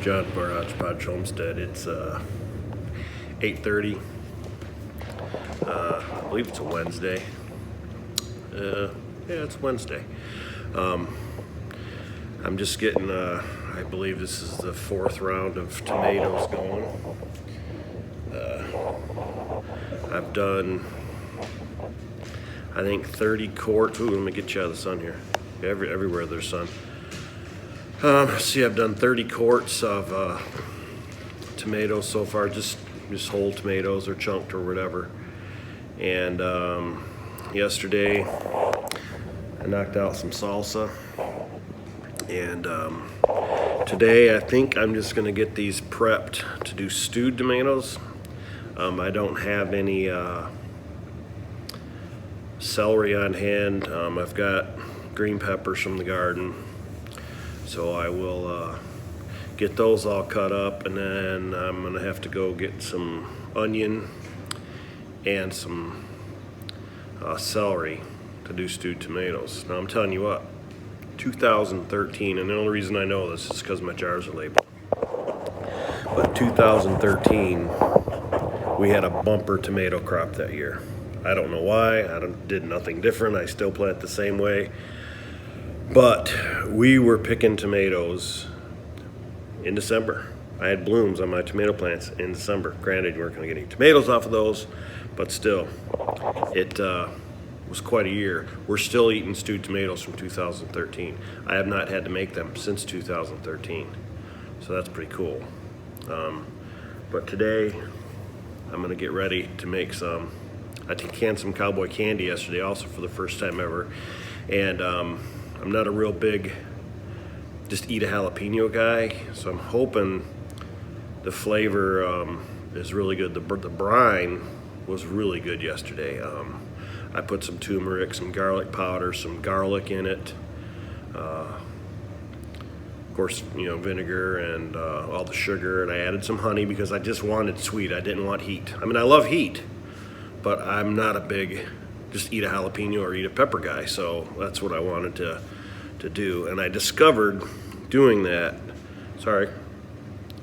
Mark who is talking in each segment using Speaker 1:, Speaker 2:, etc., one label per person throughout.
Speaker 1: John Hodgepodge Homestead. It's 8:30. I believe it's a Wednesday. Yeah, it's Wednesday. I'm just getting, I believe this is the 4th round of tomatoes going. I've done, I think 30 quarts. Ooh, let me get you out of the sun here. Everywhere there's sun. See, I've done 30 quarts of tomatoes so far, just whole tomatoes or chunked or whatever. And yesterday I knocked out some salsa, and today I think I'm just gonna get these prepped to do stewed tomatoes. I don't have any celery on hand. I've got green peppers from the garden, so I will get those all cut up, and then I'm gonna have to go get some onion and some celery to do stewed tomatoes. Now I'm telling you what, 2013, and the only reason I know this is because my jars are labeled, but 2013 we had a bumper tomato crop that year. I don't know why. Did nothing different. I still plant the same way. But we were picking tomatoes in December. I had blooms on my tomato plants in December. Granted, you weren't going to get any tomatoes off of those, but still, it was quite a year. We're still eating stewed tomatoes from 2013. I have not had to make them since 2013, so that's pretty cool. But today, I'm going to get ready to make some. I canned some cowboy candy yesterday also for the first time ever, and I'm not a real big just eat a jalapeno guy, so I'm hoping the flavor is really good. The brine was really good yesterday. I put some turmeric, some garlic powder, some garlic in it. Of course, vinegar and all the sugar, and I added some honey because I just wanted sweet. I didn't want heat. I mean, I love heat, but I'm not a big just eat a jalapeno or eat a pepper guy, so that's what I wanted to do. And I discovered doing that,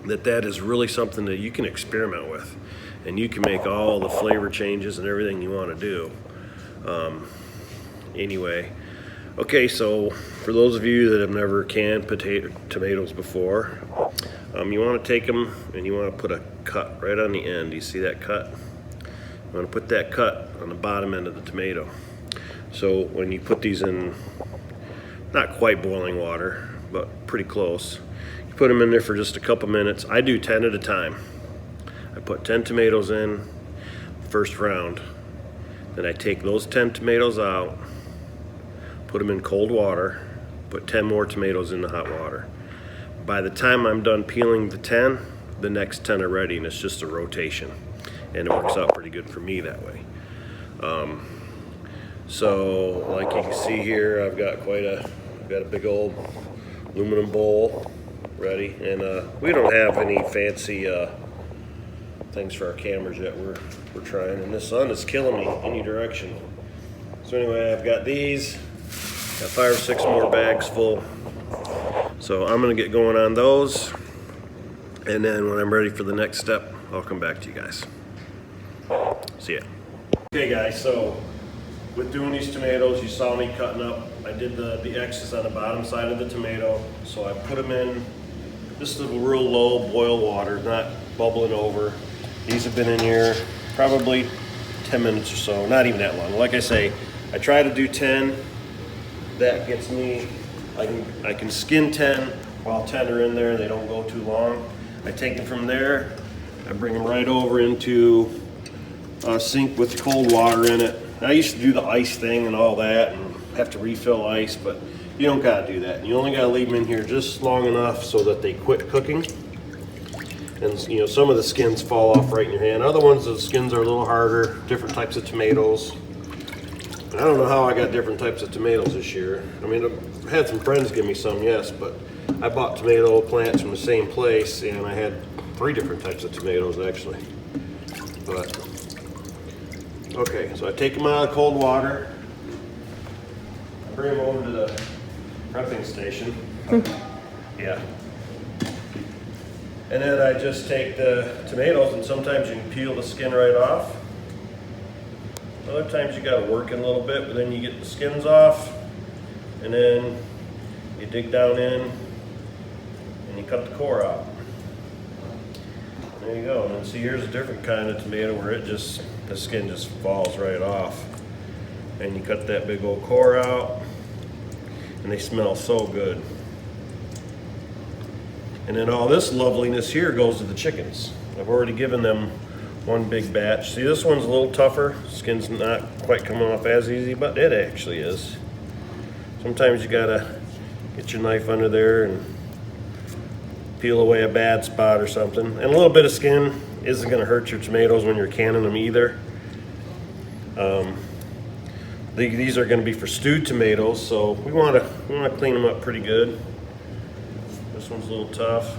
Speaker 1: that is really something that you can experiment with, and you can make all the flavor changes and everything you want to do. Anyway, okay, so for those of you that have never canned tomatoes before, you want to take them and you want to put a cut right on the end. You see that cut? You want to put that cut on the bottom end of the tomato. So when you put these in, not quite boiling water, but pretty close, you put them in there for just a couple minutes. I do 10 at a time. I put 10 tomatoes in first round. Then I take those 10 tomatoes out, put them in cold water, put 10 more tomatoes in the hot water. By the time I'm done peeling the 10, the next 10 are ready, and it's just a rotation. And it works out pretty good for me that way. So like you can see here, I've got a big old aluminum bowl ready, and we don't have any fancy things for our cameras yet. We're trying, and the sun is killing me any direction. So anyway, I've got these, got 5 or 6 more bags full. So I'm gonna get going on those, and then when I'm ready for the next step, I'll come back to you guys. See ya. Okay guys, so with doing these tomatoes, you saw me cutting up. I did the X's on the bottom side of the tomato, so I put them in just a real low boil water, not bubbling over. These have been in here probably 10 minutes or so, not even that long. Like I say, I try to do 10. That gets me, I can skin 10 while 10 are in there. They don't go too long. I take them from there, I bring them right over into a sink with cold water in it. I used to do the ice thing and all that and have to refill ice, but you don't gotta do that. You only gotta leave them in here just long enough so that they quit cooking. And some of the skins fall off right in your hand. Other ones, the skins are a little harder, different types of tomatoes. And I don't know how I got different types of tomatoes this year. I mean, I've had some friends give me some, yes, but I bought tomato plants from the same place, and I had 3 different types of tomatoes actually. But okay, so I take them out of cold water, I bring them over to the prepping station. Yeah. And then I just take the tomatoes, and sometimes you can peel the skin right off. Other times you gotta work it a little bit, but then you get the skins off, and then you dig down in and you cut the core out. There you go. And see, here's a different kind of tomato where it just, the skin just falls right off. And you cut that big old core out, and they smell so good. And then all this loveliness here goes to the chickens. I've already given them one big batch. See, this one's a little tougher. Skin's not quite coming off as easy, but it actually is. Sometimes you gotta get your knife under there and peel away a bad spot or something. And a little bit of skin isn't gonna hurt your tomatoes when you're canning them either. These are gonna be for stewed tomatoes, so we wanna clean them up pretty good. This one's a little tough,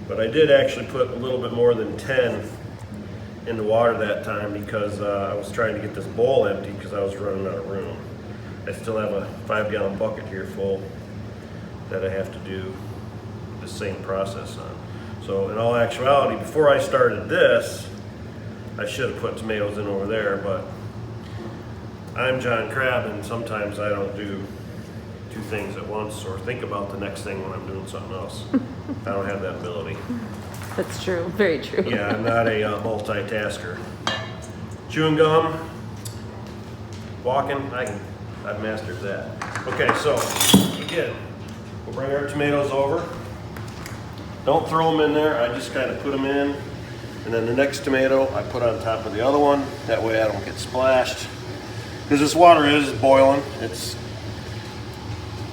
Speaker 1: but I did actually put a little bit more than 10 in the water that time because I was trying to get this bowl empty because I was running out of room. I still have a 5-gallon bucket here full that I have to do the same process on. So in all actuality, before I started this, I should have put tomatoes in over there, but I'm John Crabb, and sometimes I don't do 2 things at once or think about the next thing when I'm doing something else. I don't have that ability.
Speaker 2: That's true, very true.
Speaker 1: Yeah, I'm not a multitasker. Chewing gum, walking, I've mastered that. Okay, so again, we'll bring our tomatoes over. Don't throw them in there, I just kind of put them in, and then the next tomato I put on top of the other one. That way I don't get splashed. Because this water is boiling. It's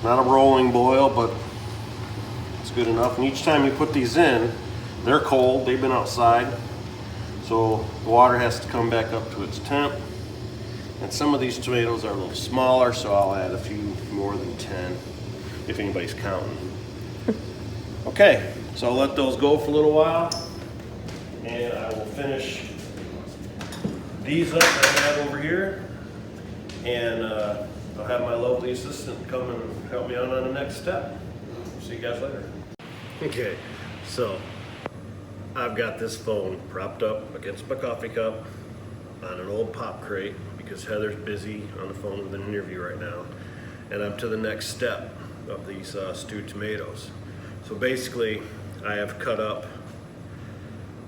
Speaker 1: not a rolling boil, but it's good enough. And each time you put these in, they're cold, they've been outside. So the water has to come back up to its temp. And some of these tomatoes are a little smaller, so I'll add a few more than 10, if anybody's counting. Okay, so I'll let those go for a little while, and I will finish these up that I have over here, and I'll have my lovely assistant come and help me out on the next step. See you guys later. Okay, so I've got this phone propped up against my coffee cup on an old pop crate because Heather's busy on the phone with an interview right now, and I'm to the next step of these stewed tomatoes. So basically, I have cut up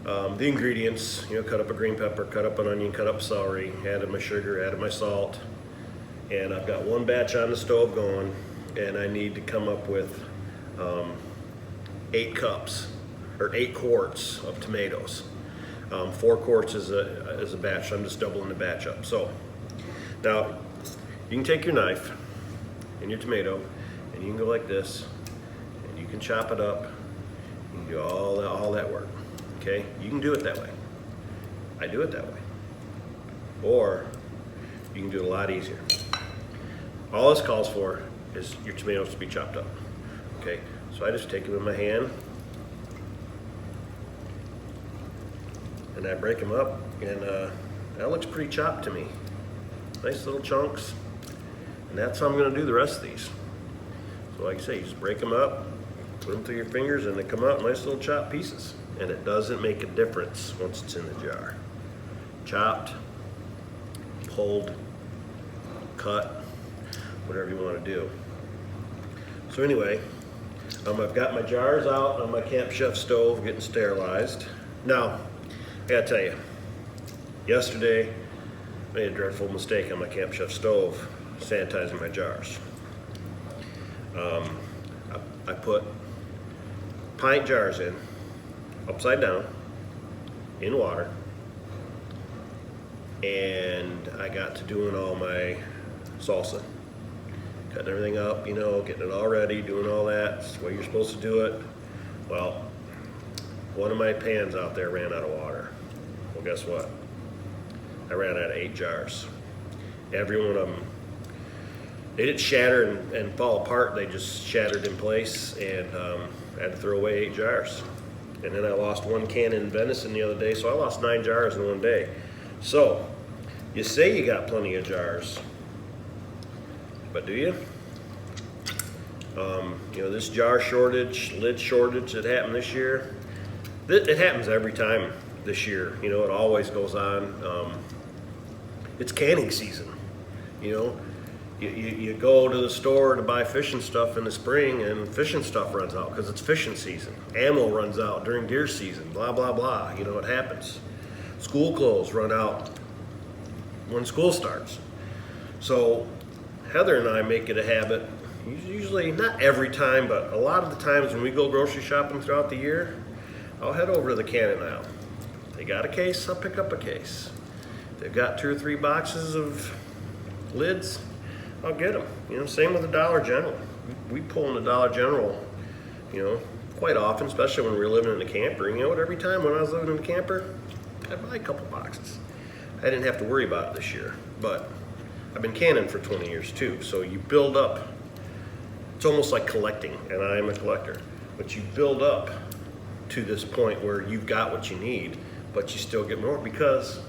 Speaker 1: the ingredients, cut up a green pepper, cut up an onion, cut up celery, added my sugar, added my salt, and I've got one batch on the stove going, and I need to come up with 8 cups, or 8 quarts of tomatoes. 4 quarts is a batch, so I'm just doubling the batch up. So, now, you can take your knife and your tomato, and you can go like this, and you can chop it up, you can do all that work, okay? You can do it that way. I do it that way. Or, you can do it a lot easier. All this calls for is your tomatoes to be chopped up, okay? So I just take them in my hand, and I break them up, and that looks pretty chopped to me. Nice little chunks, and that's how I'm gonna do the rest of these. So like I say, you just break them up, put them through your fingers, and they come out in nice little chopped pieces. And it doesn't make a difference once it's in the jar. Chopped, pulled, cut, whatever you wanna do. So anyway, I've got my jars out on my Camp Chef stove getting sterilized. Now, I gotta tell you, yesterday I made a dreadful mistake on my Camp Chef stove, sanitizing my jars. I put pint jars in, upside down, in water, and I got to doing all my salsa. Cutting everything up, getting it all ready, doing all that. It's the way you're supposed to do it. Well, one of my pans out there ran out of water. Well, guess what? I ran out of 8 jars. Every one of them, they didn't shatter and fall apart. They just shattered in place, and I had to throw away 8 jars. And then I lost 1 can in venison the other day, so I lost 9 jars in one day. So, you say you got plenty of jars, but do you? This jar shortage, lid shortage that happened this year, It happens every time this year. You know, it always goes on. It's canning season. You know, you go to the store to buy fishing stuff in the spring, and fishing stuff runs out because it's fishing season. Ammo runs out during deer season. Blah blah blah. You know, it happens. School clothes run out when school starts. So Heather and I make it a habit. Usually, not every time, but a lot of the times when we go grocery shopping throughout the year, I'll head over to the canning aisle. They got a case, I'll pick up a case. They've got 2 or 3 boxes of lids, I'll get them. You know, same with the Dollar General. We pull in the Dollar General, you know, quite often, especially when we were living in the camper. And you know what, every time when I was living in the camper, I'd buy a couple boxes. I didn't have to worry about it this year, but I've been canning for 20 years too, so you build up. It's almost like collecting, and I am a collector, but you build up to this point where you've got what you need, but you still get more because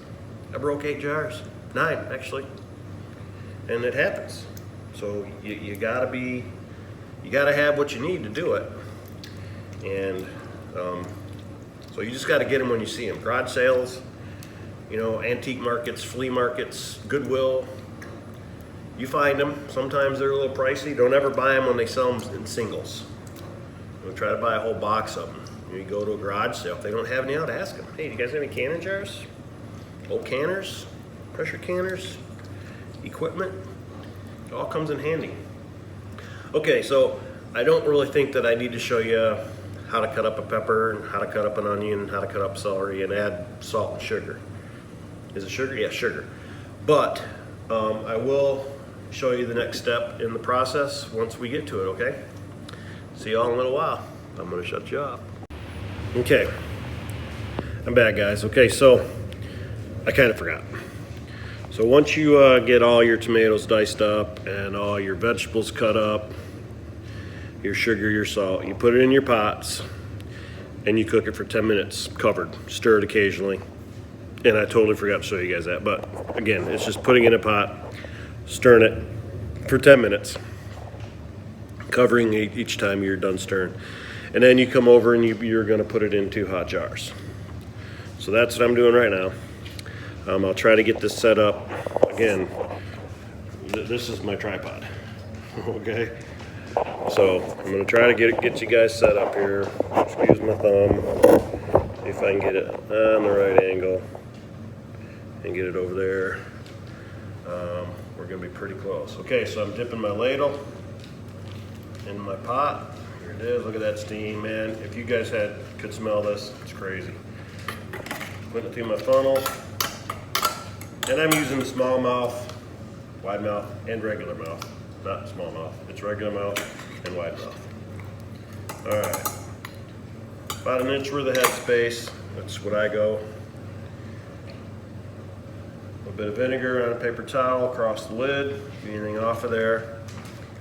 Speaker 1: I broke 8 jars, 9 actually, and it happens. So you gotta have what you need to do it, and so you just gotta get them when you see them. Garage sales, you know, antique markets, flea markets, Goodwill. You find them. Sometimes they're a little pricey. Don't ever buy them when they sell them in singles. You'll try to buy a whole box of them. You go to a garage sale. If they don't have any out, ask them. Hey, do you guys have any canning jars? Old canners, pressure canners, equipment. It all comes in handy. Okay, so I don't really think that I need to show you how to cut up a pepper and how to cut up an onion, how to cut up celery and add salt and sugar. Is it sugar? Yeah, sugar. But I will show you the next step in the process once we get to it, okay? See y'all in a little while. I'm gonna shut you up. Okay, I'm back, guys. Okay, so I kind of forgot. So once you get all your tomatoes diced up and all your vegetables cut up, your sugar, your salt, you put it in your pots and you cook it for 10 minutes covered. Stir it occasionally. And I totally forgot to show you guys that, but again, it's just putting in a pot, stirring it for 10 minutes, covering each time you're done stirring. And then you come over and you're gonna put it into hot jars. So that's what I'm doing right now. I'll try to get this set up. Again, this is my tripod, okay? So I'm gonna try to get you guys set up here. Just use my thumb, see if I can get it on the right angle and get it over there. We're gonna be pretty close. Okay, so I'm dipping my ladle in my pot. Here it is, look at that steam, man. If you guys could smell this, it's crazy. Putting it through my funnel. And I'm using the small mouth, wide mouth, and regular mouth. Not small mouth, it's regular mouth and wide mouth. All right, about an inch worth of head space. That's what I go. A little bit of vinegar on a paper towel across the lid. Anything off of there.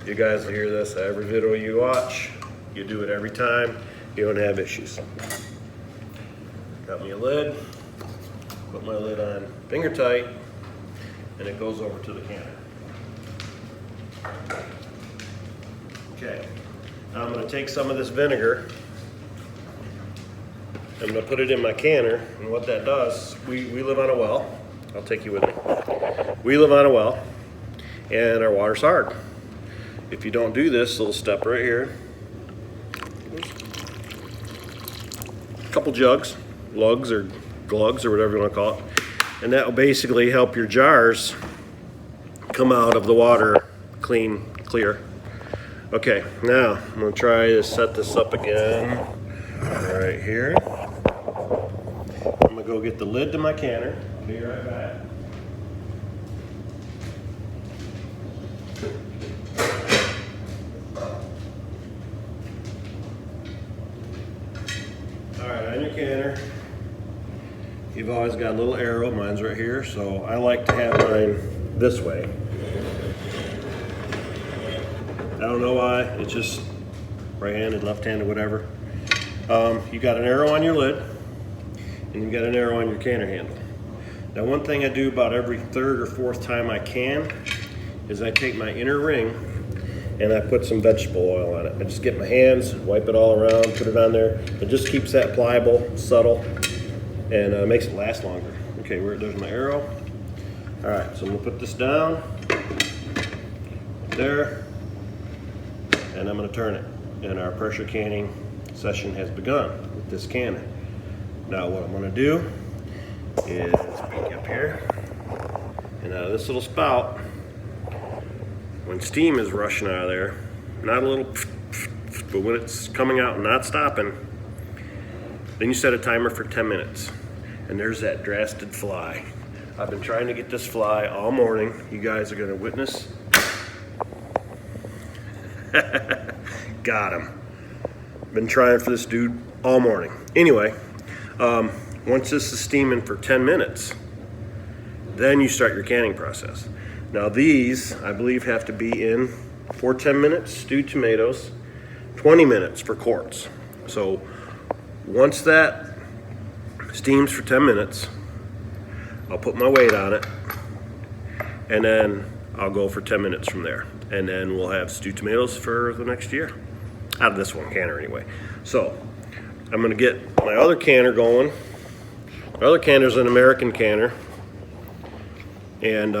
Speaker 1: You guys will hear this every video you watch. You do it every time. You don't have issues. Got me a lid. Put my lid on finger tight, and it goes over to the canner. Okay, now I'm going to take some of this vinegar. I'm going to put it in my canner, and what that does, we live on a well. I'll take you with me. We live on a well, and our water's hard. If you don't do this little step right here, a couple jugs, lugs or glugs or whatever you want to call it, and that will basically help your jars come out of the water clean, clear. Okay, now I'm going to try to set this up again right here. I'm going to go get the lid to my canner. I'll be right back. All right, on your canner, you've always got a little arrow. Mine's right here, so I like to have mine this way. I don't know why, it's just right-handed, left-handed, whatever. You got an arrow on your lid, and you got an arrow on your canner handle. Now, one thing I do about every third or fourth time I can is I take my inner ring and I put some vegetable oil on it. I just get my hands, wipe it all around, put it on there. It just keeps that pliable, subtle, and makes it last longer. Okay, there's my arrow. All right, so I'm gonna put this down there, and I'm gonna turn it. And our pressure canning session has begun with this cannon. Now what I'm gonna do is peek up here, and out of this little spout, when steam is rushing out of there, not a little, but when it's coming out and not stopping, then you set a timer for 10 minutes. And there's that drastic fly. I've been trying to get this fly all morning. You guys are gonna witness. Got him. Been trying for this dude all morning. Anyway, once this is steaming for 10 minutes, then you start your canning process. Now these, I believe, have to be in for 10 minutes, stewed tomatoes, 20 minutes for quarts. So once that steams for 10 minutes, I'll put my weight on it, and then I'll go for 10 minutes from there. And then we'll have stewed tomatoes for the next year. Out of this one canner anyway. So I'm gonna get my other canner going. My other canner is an American canner. And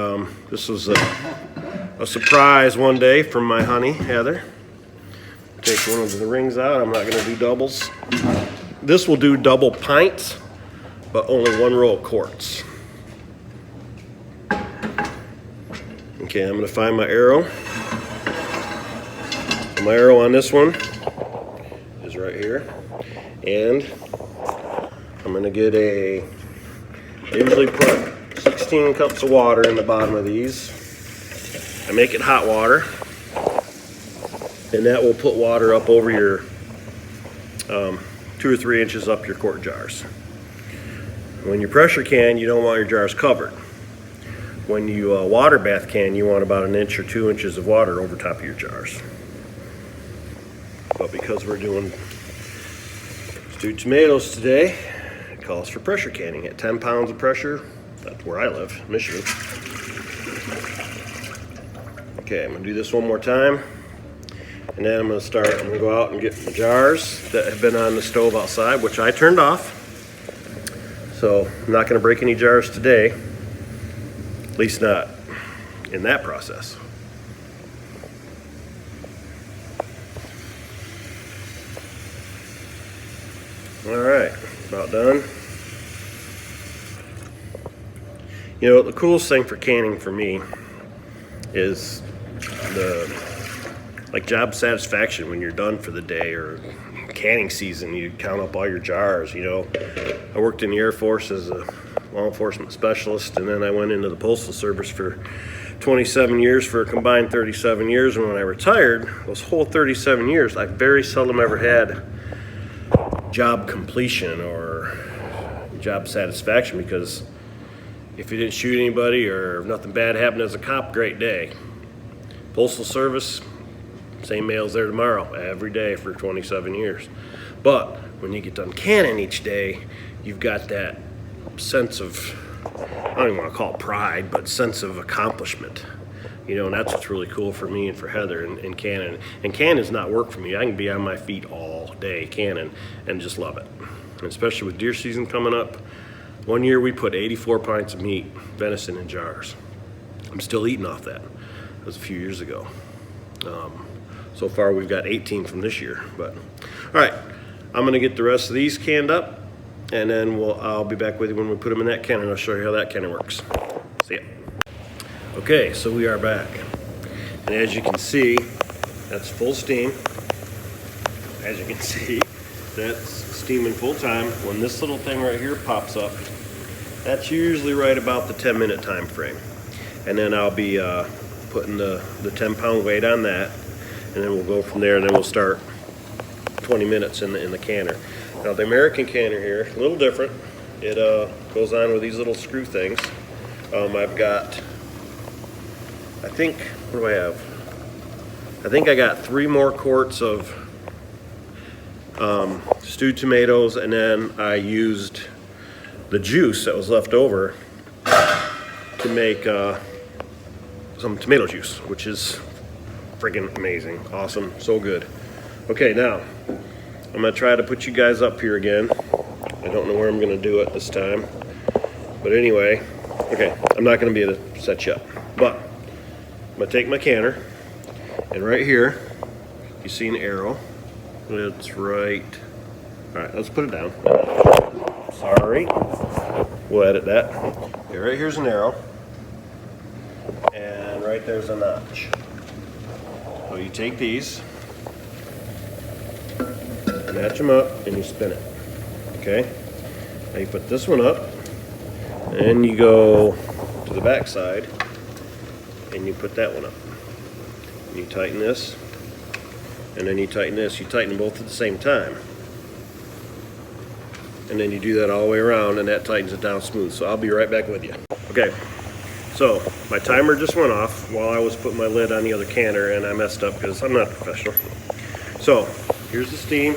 Speaker 1: this was a surprise one day from my honey, Heather. Take one of the rings out. I'm not gonna do doubles. This will do double pints, but only one row of quarts. Okay, I'm gonna find my arrow. My arrow on this one is right here. And I'm gonna get I usually put 16 cups of water in the bottom of these. I make it hot water, and that will put water up over your 2 or 3 inches up your quart jars. When you pressure can, you don't want your jars covered. When you water bath can, you want about 1 inch or 2 inches of water over top of your jars. But because we're doing stewed tomatoes today, it calls for pressure canning at 10 pounds of pressure. That's where I live, Michigan. Okay, I'm gonna do this one more time. And then I'm gonna go out and get my jars that have been on the stove outside, which I turned off. So I'm not gonna break any jars today, at least not in that process. All right, about done. You know, the coolest thing for canning for me is like job satisfaction when you're done for the day, or canning season, you count up all your jars. You know, I worked in the Air Force as a law enforcement specialist, and then I went into the Postal Service for 27 years for a combined 37 years. And when I retired, those whole 37 years, I very seldom ever had job completion or job satisfaction, because if you didn't shoot anybody or if nothing bad happened as a cop, great day. Postal Service, same mail's there tomorrow, every day for 27 years. But when you get done canning each day, you've got that sense of, I don't even want to call it pride, but sense of accomplishment. You know, and that's what's really cool for me and for Heather in canning. And canning's not work for me. I can be on my feet all day canning and just love it. And especially with deer season coming up. One year we put 84 pints of meat, venison, in jars. I'm still eating off that. That was a few years ago. So far we've got 18 from this year. But all right, I'm gonna get the rest of these canned up, and then I'll be back with you when we put them in that can, and I'll show you how that canner works. See ya. Okay, so we are back. And as you can see, that's full steam. As you can see, that's steaming full time. When this little thing right here pops up, that's usually right about the 10-minute time frame. And then I'll be putting the 10-pound weight on that, and then we'll go from there, and then we'll start 20 minutes in the canner. Now the American canner here, a little different. It goes on with these little screw things. I've got, I think, what do I have? I think I got 3 more quarts of stewed tomatoes, and then I used the juice that was left over to make some tomato juice, which is freaking amazing. Awesome, so good. Okay, now, I'm gonna try to put you guys up here again. I don't know where I'm gonna do it this time. But anyway, okay, I'm not gonna be able to set you up. But, I'm gonna take my canner, and right here, you see an arrow. It's right, all right, let's put it down. Sorry, we'll edit that. Okay, right here's an arrow, and right there's a notch. So you take these, match them up, and you spin it, okay? Now you put this one up, and you go to the back side, and you put that one up. And you tighten this, and then you tighten this. You tighten both at the same time. And then you do that all the way around, and that tightens it down smooth. So I'll be right back with you. Okay, so my timer just went off while I was putting my lid on the other canner, and I messed up because I'm not a professional. So here's the steam.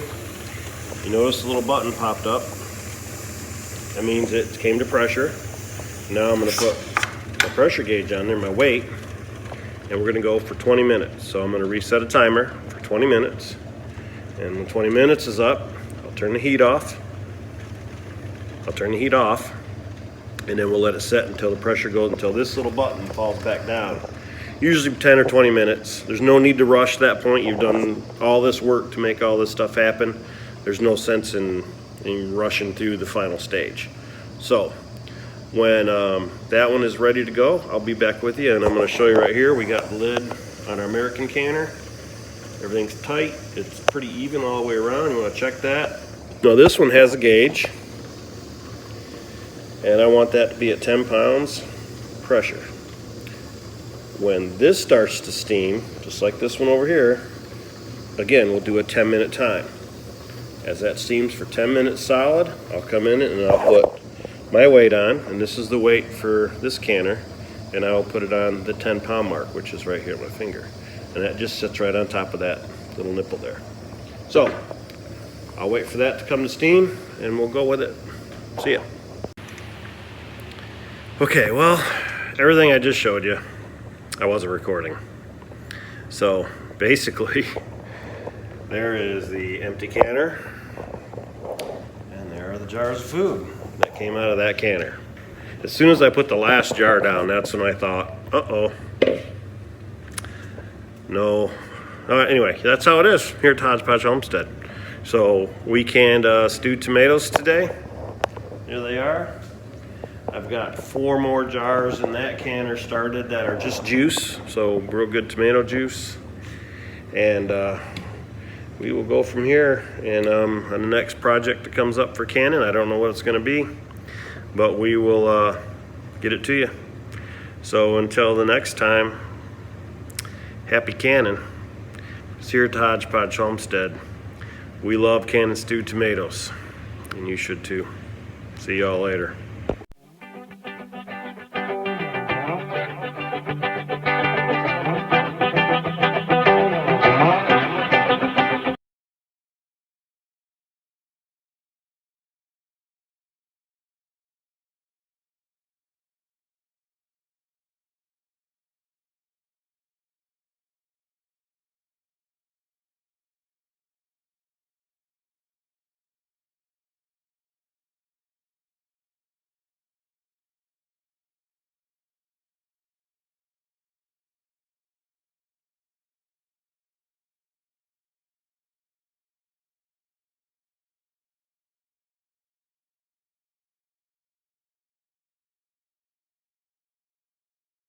Speaker 1: You notice the little button popped up. That means it came to pressure. Now I'm going to put my pressure gauge on there, my weight, and we're going to go for 20 minutes. So I'm going to reset a timer for 20 minutes. And when 20 minutes is up, I'll turn the heat off. And then we'll let it set until the pressure goes, until this little button falls back down. Usually 10 or 20 minutes. There's no need to rush that point. You've done all this work to make all this stuff happen. There's no sense in rushing through the final stage. So when that one is ready to go, I'll be back with you, and I'm going to show you right here. We got the lid on our American canner. Everything's tight. It's pretty even all the way around. You want to check that. Now this one has a gauge, and I want that to be at 10 pounds pressure. When this starts to steam, just like this one over here, again, we'll do a 10-minute time. As that steams for 10 minutes solid, I'll come in and I'll put my weight on, and this is the weight for this canner, and I'll put it on the 10-pound mark, which is right here on my finger. And that just sits right on top of that little nipple there. So, I'll wait for that to come to steam, and we'll go with it. See ya. Okay, well, everything I just showed you, I wasn't recording. So, basically, there is the empty canner, and there are the jars of food that came out of that canner. As soon as I put the last jar down, that's when I thought, uh-oh. No. Anyway, that's how it is here at Hodgepodge Homestead. So we canned stewed tomatoes today. Here they are. I've got 4 more jars in that canner started that are just juice, so real good tomato juice. And we will go from here. And on the next project that comes up for canning, I don't know what it's going to be, but we will get it to you. So until the next time, happy canning. It's here at the Hodgepodge Homestead. We love canning stewed tomatoes, and you should too. See y'all later.